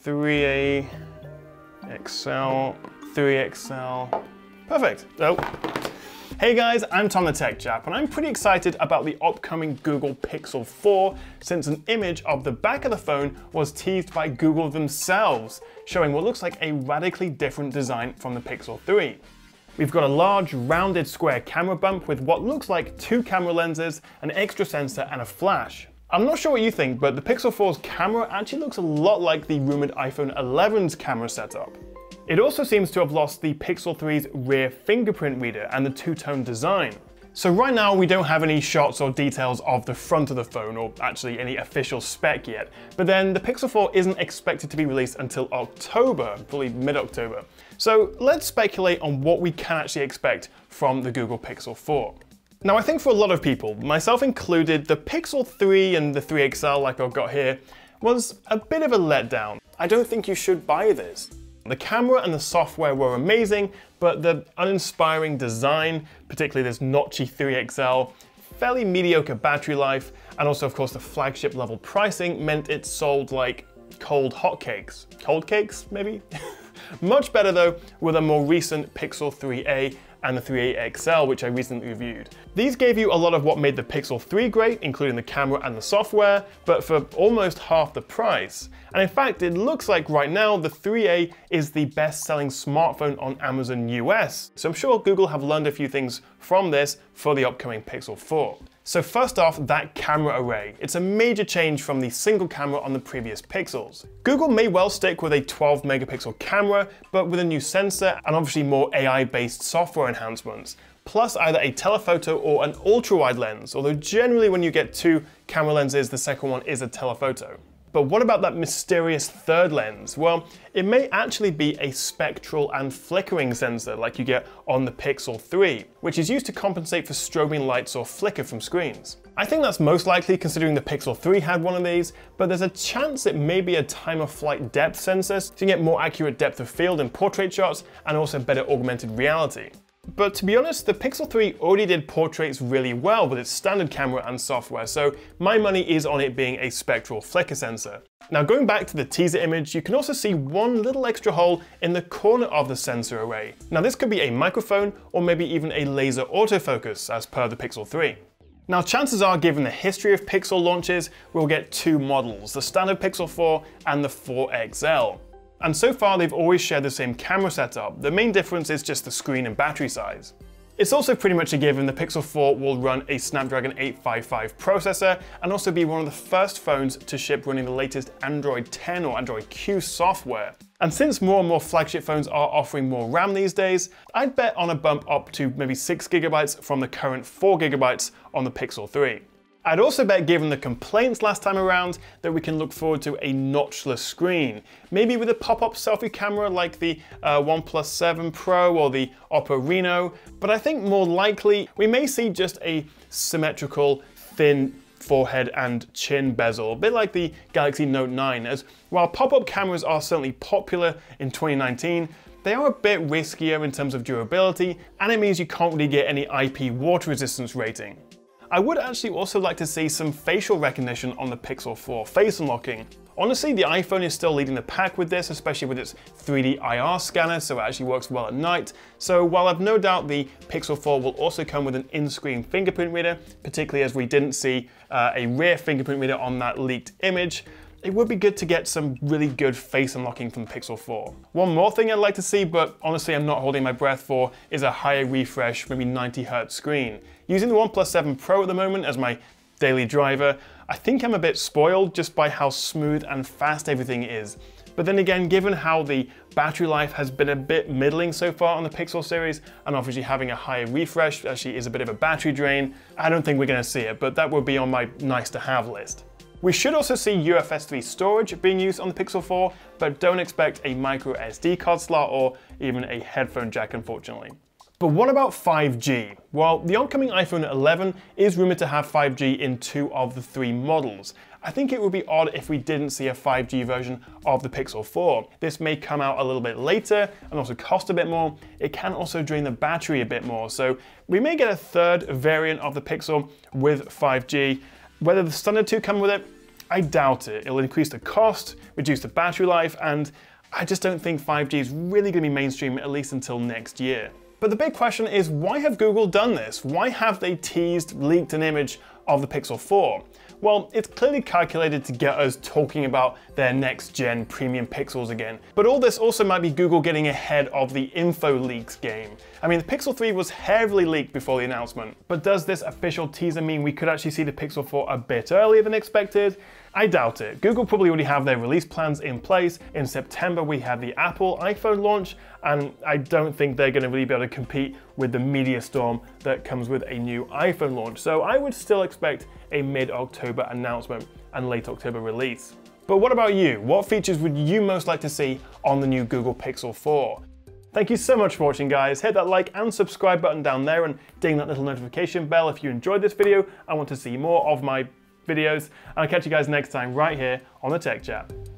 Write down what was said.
3A XL, 3XL, perfect. Oh. Hey guys, I'm Tom the Tech Chap, and I'm pretty excited about the upcoming Google Pixel 4 since an image of the back of the phone was teased by Google themselves, showing what looks like a radically different design from the Pixel 3. We've got a large, rounded square camera bump with what looks like 2 camera lenses, an extra sensor, and a flash. I'm not sure what you think, but the Pixel 4's camera actually looks a lot like the rumored iPhone 11's camera setup. It also seems to have lost the Pixel 3's rear fingerprint reader and the two-tone design. So right now we don't have any shots or details of the front of the phone, or actually any official spec yet, but then the Pixel 4 isn't expected to be released until October, probably mid-October. So let's speculate on what we can actually expect from the Google Pixel 4. Now I think for a lot of people, myself included, the Pixel 3 and the 3 XL like I've got here was a bit of a letdown. I don't think you should buy this. The camera and the software were amazing, but the uninspiring design, particularly this notchy 3 XL, fairly mediocre battery life, and also of course the flagship level pricing meant it sold like cold hotcakes. Cold cakes, maybe? Much better though with a more recent Pixel 3a and the 3a XL, which I recently reviewed. These gave you a lot of what made the Pixel 3 great, including the camera and the software, but for almost half the price. And in fact, it looks like right now the 3a is the best-selling smartphone on Amazon US. So I'm sure Google have learned a few things from this for the upcoming Pixel 4. So first off, that camera array. It's a major change from the single camera on the previous Pixels. Google may well stick with a 12 megapixel camera, but with a new sensor and obviously more AI-based software enhancements, plus either a telephoto or an ultra-wide lens, although generally when you get 2 camera lenses, the second one is a telephoto. But what about that mysterious third lens? Well, it may actually be a spectral and flickering sensor like you get on the Pixel 3, which is used to compensate for strobing lights or flicker from screens. I think that's most likely considering the Pixel 3 had one of these, but there's a chance it may be a time-of-flight depth sensor to get more accurate depth of field in portrait shots and also better augmented reality. But to be honest, the Pixel 3 already did portraits really well with its standard camera and software, so my money is on it being a spectral flicker sensor. Now going back to the teaser image, you can also see one little extra hole in the corner of the sensor array. Now this could be a microphone or maybe even a laser autofocus as per the Pixel 3. Now chances are, given the history of Pixel launches, we'll get 2 models, the standard Pixel 4 and the 4 XL. And so far they've always shared the same camera setup. The main difference is just the screen and battery size. It's also pretty much a given the Pixel 4 will run a Snapdragon 855 processor and also be one of the first phones to ship running the latest Android 10 or Android Q software. And since more and more flagship phones are offering more RAM these days, I'd bet on a bump up to maybe 6 GB from the current 4 GB on the Pixel 3. I'd also bet, given the complaints last time around, that we can look forward to a notchless screen. Maybe with a pop-up selfie camera like the OnePlus 7 Pro or the Oppo Reno, but I think more likely we may see just a symmetrical, thin forehead and chin bezel, a bit like the Galaxy Note 9, as while pop-up cameras are certainly popular in 2019, they are a bit riskier in terms of durability, and it means you can't really get any IP water resistance rating. I would actually also like to see some facial recognition on the Pixel 4 face unlocking. Honestly, the iPhone is still leading the pack with this, especially with its 3D IR scanner, so it actually works well at night. So while I've no doubt the Pixel 4 will also come with an in-screen fingerprint reader, particularly as we didn't see a rear fingerprint reader on that leaked image, it would be good to get some really good face unlocking from the Pixel 4. One more thing I'd like to see, but honestly I'm not holding my breath for, is a higher refresh, maybe 90Hz screen. Using the OnePlus 7 Pro at the moment as my daily driver, I think I'm a bit spoiled just by how smooth and fast everything is. But then again, given how the battery life has been a bit middling so far on the Pixel series, and obviously having a higher refresh actually is a bit of a battery drain, I don't think we're going to see it, but that would be on my nice to have list. We should also see UFS 3 storage being used on the Pixel 4, but don't expect a micro SD card slot or even a headphone jack, unfortunately. But what about 5G? Well, the oncoming iPhone 11 is rumored to have 5G in 2 of the 3 models. I think it would be odd if we didn't see a 5G version of the Pixel 4. This may come out a little bit later and also cost a bit more. It can also drain the battery a bit more, so we may get a third variant of the Pixel with 5G. Whether the standard 2 come with it, I doubt it. It'll increase the cost, reduce the battery life, and I just don't think 5G is really going to be mainstream at least until next year. But the big question is, why have Google done this? Why have they leaked an image of the Pixel 4? Well, it's clearly calculated to get us talking about their next-gen premium Pixels again. But all this also might be Google getting ahead of the info leaks game. I mean, the Pixel 3 was heavily leaked before the announcement, but does this official teaser mean we could actually see the Pixel 4 a bit earlier than expected? I doubt it. Google probably already have their release plans in place. In September, we had the Apple iPhone launch, and I don't think they're going to really be able to compete with the media storm that comes with a new iPhone launch. So I would still expect a mid-October announcement and late October release. But what about you? What features would you most like to see on the new Google Pixel 4? Thank you so much for watching, guys. Hit that like and subscribe button down there and ding that little notification bell if you enjoyed this video and want to see more of my videos. And I'll catch you guys next time right here on the Tech Chat.